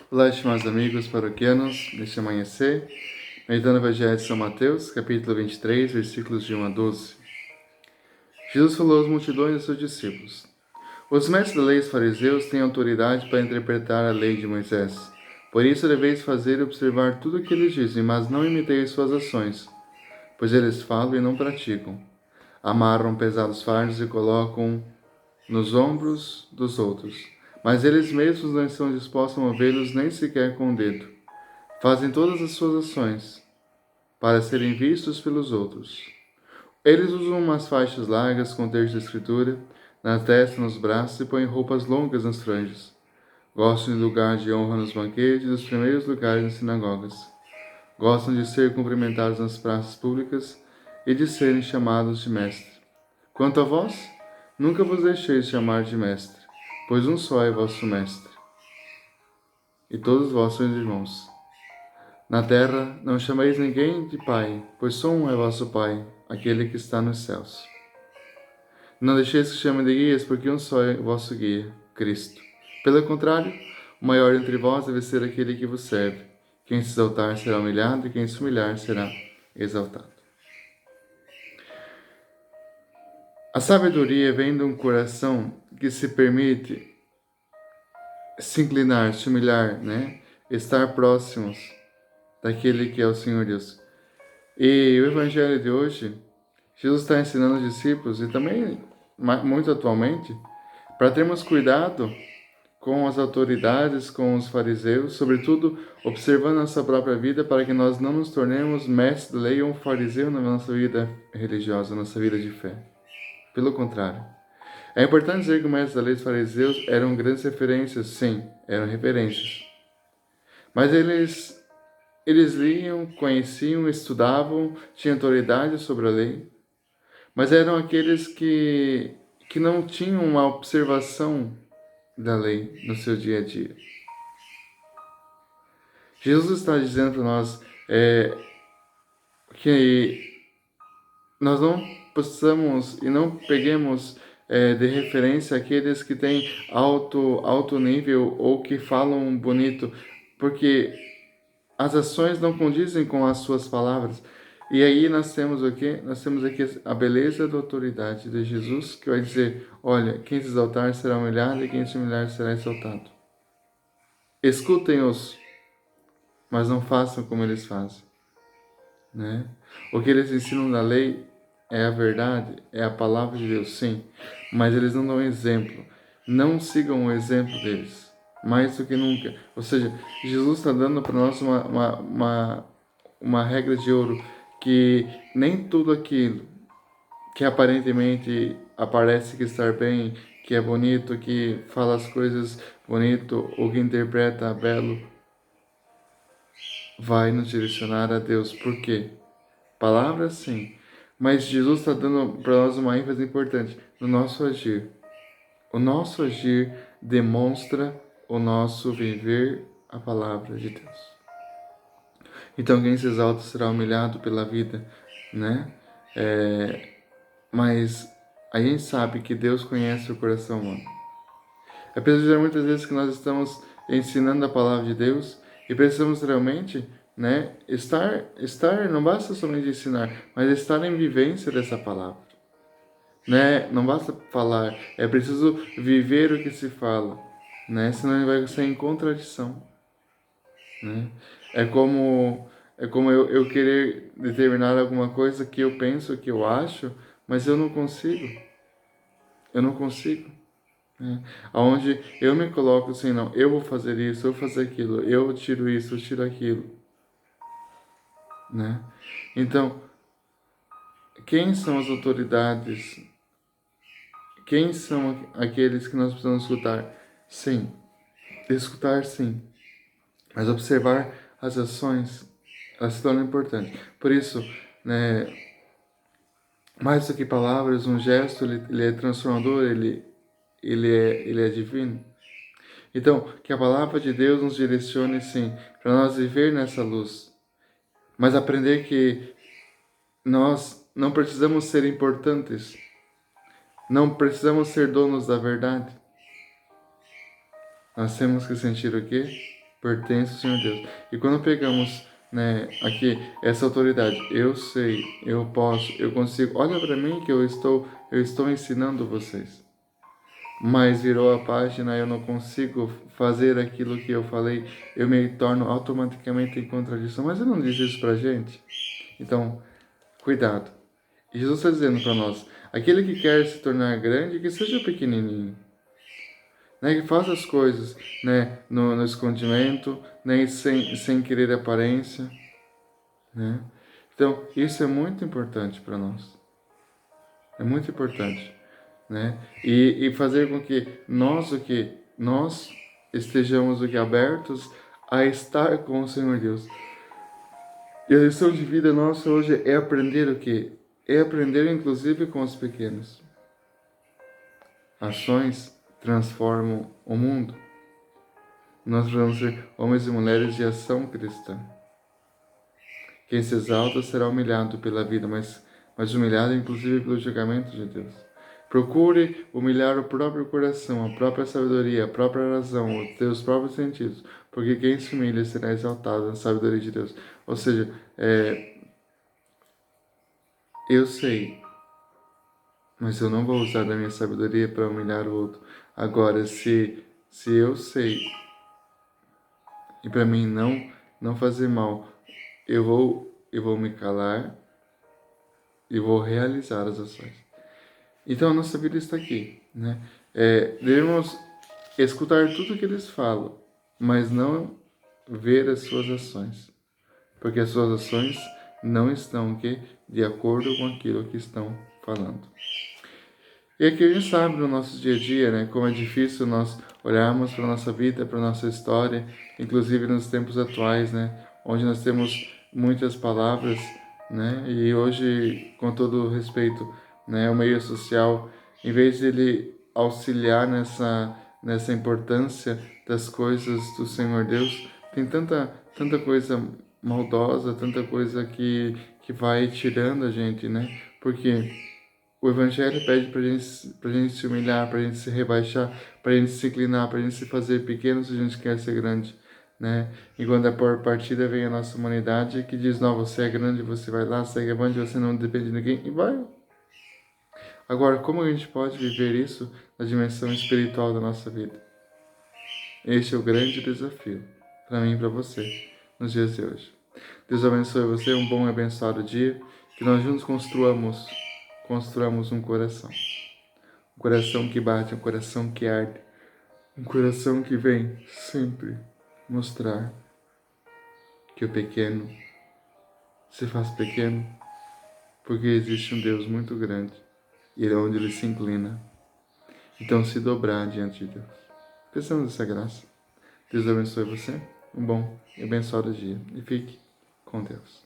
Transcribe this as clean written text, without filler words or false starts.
Olá, estimados amigos paroquianos, neste amanhecer, meditando o Evangelho de São Mateus, capítulo 23, versículos de 1 a 12. Jesus falou às multidões de seus discípulos: Os mestres da lei e os fariseus têm autoridade para interpretar a lei de Moisés. Por isso deveis fazer e observar tudo o que eles dizem, mas não imiteis suas ações, pois eles falam e não praticam. Amarram pesados fardos e colocam nos ombros dos outros, mas eles mesmos não estão dispostos a movê-los nem sequer com o dedo. Fazem todas as suas ações para serem vistos pelos outros. Eles usam umas faixas largas com texto de escritura na testa e nos braços e põem roupas longas nas franjas. Gostam de lugar de honra nos banquetes e dos primeiros lugares nas sinagogas. Gostam de ser cumprimentados nas praças públicas e de serem chamados de mestre. Quanto a vós, nunca vos deixeis chamar de mestre, pois um só é vosso mestre, e todos vós sois irmãos. Na terra não chameis ninguém de pai, pois só um é vosso Pai, aquele que está nos céus. Não deixeis que chamem de guias, porque um só é vosso guia, Cristo. Pelo contrário, o maior entre vós deve ser aquele que vos serve. Quem se exaltar será humilhado, e quem se humilhar será exaltado. A sabedoria vem de um coração que se permite se inclinar, se humilhar, estar próximos daquele que é o Senhor Deus. E o Evangelho de hoje, Jesus está ensinando os discípulos, e também muito atualmente, para termos cuidado com as autoridades, com os fariseus, sobretudo observando nossa própria vida, para que nós não nos tornemos mestres da lei ou um fariseu na nossa vida religiosa, na nossa vida de fé. Pelo contrário. É importante dizer que os mestres da lei e os fariseus eram grandes referências, sim, eram referências. Mas eles liam, conheciam, estudavam, tinham autoridade sobre a lei, mas eram aqueles que não tinham uma observação da lei no seu dia a dia. Jesus está dizendo para nós que nós não possamos e não peguemos de referência aqueles que têm alto nível ou que falam bonito, porque as ações não condizem com as suas palavras. E aí nós temos o quê? Nós temos aqui a beleza da autoridade de Jesus, que vai dizer: olha, quem se exaltar será humilhado e quem se humilhar será exaltado. Escutem-os, mas não façam como eles fazem. O que eles ensinam na lei é a verdade, é a palavra de Deus, sim, mas eles não dão exemplo. Não sigam o exemplo deles, mais do que nunca. Ou seja, Jesus está dando para nós uma regra de ouro, que nem tudo aquilo que aparentemente aparece que estar bem, que é bonito, que fala as coisas bonito ou que interpreta belo, vai nos direcionar a Deus. Por quê? Palavras, sim, mas Jesus está dando para nós uma ênfase importante no nosso agir. O nosso agir demonstra o nosso viver a palavra de Deus. Então quem se exalta será humilhado pela vida, Mas a gente sabe que Deus conhece o coração humano. É preciso dizer muitas vezes que nós estamos ensinando a palavra de Deus e precisamos realmente, estar, não basta somente ensinar, mas estar em vivência dessa palavra. Não basta falar, é preciso viver o que se fala, senão ele vai sair em contradição. É como eu querer determinar alguma coisa que eu penso, que eu acho, mas eu não consigo. Onde eu me coloco assim, não, eu vou fazer isso, eu vou fazer aquilo, eu tiro isso, eu tiro aquilo. Então, quem são as autoridades? Quem são aqueles que nós precisamos escutar? Sim, escutar sim, mas observar as ações, elas se tornam importantes. Por isso, mais do que palavras, um gesto, ele é transformador, ele é divino. Então, que a palavra de Deus nos direcione, sim, para nós viver nessa luz, mas aprender que nós não precisamos ser importantes, não precisamos ser donos da verdade. Nós temos que sentir o quê? pertence ao Senhor Deus. E quando pegamos, né, aqui essa autoridade, eu sei, eu posso, eu consigo. Olha para mim que eu estou ensinando vocês. Mas virou a página, eu não consigo fazer aquilo que eu falei, eu me torno automaticamente em contradição. Mas eu não disse isso pra gente. Então, cuidado. E Jesus está dizendo para nós, aquele que quer se tornar grande, que seja pequenininho. Né, que faça as coisas, né, no escondimento, né, sem querer aparência, né? Então, isso é muito importante para nós. É muito importante, né? E fazer com que nós estejamos abertos a estar com o Senhor Deus. E a lição de vida nossa hoje é aprender o quê? É aprender inclusive com os pequenos. Ações transformam o mundo. Nós vamos ser homens e mulheres de ação cristã. Quem se exalta será humilhado pela vida, mas humilhado inclusive pelo julgamento de Deus. Procure humilhar o próprio coração, a própria sabedoria, a própria razão, os teus próprios sentidos, porque quem se humilha será exaltado na sabedoria de Deus. Ou seja, eu sei, mas eu não vou usar da minha sabedoria para humilhar o outro. Agora, se eu sei e para mim não fazer mal, eu vou me calar e vou realizar as ações. Então a nossa vida está aqui, né? Devemos escutar tudo que eles falam, mas não ver as suas ações, porque as suas ações não estão aqui de acordo com aquilo que estão falando. E aqui a gente sabe no nosso dia a dia, né, como é difícil nós olharmos para a nossa vida, para a nossa história, inclusive nos tempos atuais, né, onde nós temos muitas palavras, né, e hoje, com todo respeito, né, o meio social, em vez de ele auxiliar nessa importância das coisas do Senhor Deus, tem tanta coisa maldosa, tanta coisa que vai tirando a gente, né, porque o Evangelho pede pra gente se humilhar, pra gente se rebaixar, pra gente se inclinar, pra gente se fazer pequeno se a gente quer ser grande, né? E quando a por partida vem a nossa humanidade que diz, não, você é grande, você vai lá, segue avante, você não depende de ninguém, e vai. Agora, como a gente pode viver isso na dimensão espiritual da nossa vida? Este é o grande desafio, para mim e para você, nos dias de hoje. Deus abençoe você, um bom e abençoado dia, que nós juntos construamos um coração. Um coração que bate, um coração que arde, um coração que vem sempre mostrar que o pequeno se faz pequeno porque existe um Deus muito grande e é onde ele se inclina. Então se dobrar diante de Deus. Peçamos essa graça. Deus abençoe você, um bom e abençoado dia e fique com Deus.